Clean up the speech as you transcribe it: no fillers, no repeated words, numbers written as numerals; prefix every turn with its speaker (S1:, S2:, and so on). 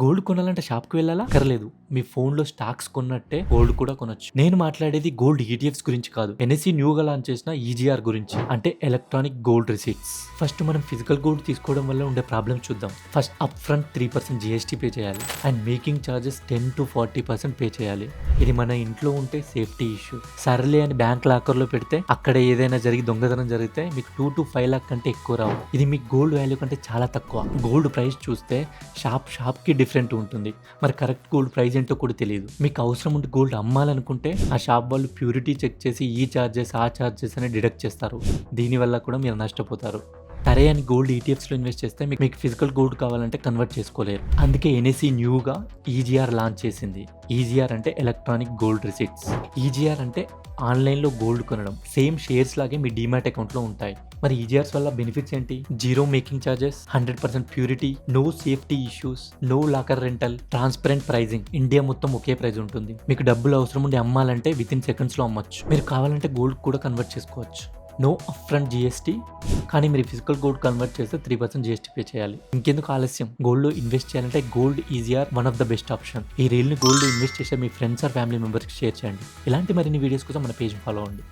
S1: Gold కొనాలంటే షాప్‌కి వెళ్ళాలా? అక్కర్లేదు. మీ ఫోన్‌లో స్టాక్స్ కొన్నట్టే గోల్డ్ కూడా కొనొచ్చు. నేను మాట్లాడేది గోల్డ్ ఈటీఎఫ్స్ గురించి కాదు. ఎన్ఎస్ఈ న్యూగా లాంచ్ చేసిన ఈజీఆర్ గురించి. అంటే ఎలక్ట్రానిక్ గోల్డ్ రిసీట్స్. ఫస్ట్ మనం ఫిజికల్ గోల్డ్ తీసుకోవడం వల్ల ఉండే ప్రాబ్లమ్ చూద్దాం. First up front 3% GST pay చేయాలి. అండ్ మేకింగ్ చార్జెస్ 10-40% పే చేయాలి. ఇది మన ఇంట్లో ఉంటే సేఫ్టీ ఇష్యూ. సర్లే అని బ్యాంక్ లాకర్‌లో పెడితే అక్కడ ఏదైనా జరిగి దొంగతనం జరిగితే మీకు 2-5 లాక్ కంటే ఎక్కువ రావు. ఇది మీ గోల్డ్ వాల్యూ కంటే చాలా తక్కువ. గోల్డ్ ప్రైస్ చూస్తే షాప్‌కి డిఫరెంట్ ఉంటుంది. మరి కరెక్ట్ గోల్డ్ ప్రైస్ ఏంటో కూడా తెలియదు. మీకు అవసరం ఉంటే గోల్డ్ అమ్మాలనుకుంటే ఆ షాప్ వాళ్ళు ప్యూరిటీ చెక్ చేసి ఈ చార్జెస్ ఆ చార్జెస్ అని డిడక్ట్ చేస్తారు. దీనివల్ల కూడా మీరు నష్టపోతారు. సరే అని గోల్డ్ ఈటీఎఫ్స్లో ఇన్వెస్ట్ చేస్తే మీకు ఫిజికల్ గోల్డ్ కావాలంటే కన్వర్ట్ చేసుకోలేరు. అందుకే ఎన్ఎస్ఈ న్యూగా ఈజీఆర్ లాంచ్ చేసింది. ఈజీఆర్ అంటే ఎలక్ట్రానిక్ గోల్డ్ రిసిట్స్. ఈజీఆర్ అంటే ఆన్లైన్లో గోల్డ్ కొనడం. సేమ్ షేర్స్ లాగే మీ డీమ్యాట్ అకౌంట్లో ఉంటాయి. మరి ఈజీఆర్స్ వల్ల బెనిఫిట్స్ ఏంటి? Zero making charges, 100% purity, no safety issues, no locker rental, transparent pricing. India మొత్తం ఒకే ప్రైస్ ఉంటుంది. మీకు డబ్బులు అవసరం ఉండి అమ్మాలంటే వితిన్ సెకండ్స్లో అమ్మొచ్చు. మీరు కావాలంటే గోల్డ్ కూడా కన్వర్ట్ చేసుకోవచ్చు. No up front GST. కానీ మీరు ఫిజికల్ గోల్డ్ కన్వర్ట్ చేస్తే 3% జీఎస్టీ పే చేయాలి. ఇంకెందుకు ఆలస్యం? గోల్డ్లో ఇన్వెస్ట్ చేయాలంటే gold EGR one of the best option. ఈ రీల్ని గోల్డ్ ఇన్వెస్ట్ చేసే మీ ఫ్రెండ్స్ ఆర్ ఫ్యామిలీ మెంబర్స్కి షేర్ చేయండి. ఇలాంటి మరిన్ని వీడియోస్ కోసం మన పేజ్ ఫాలో అవ్వండి.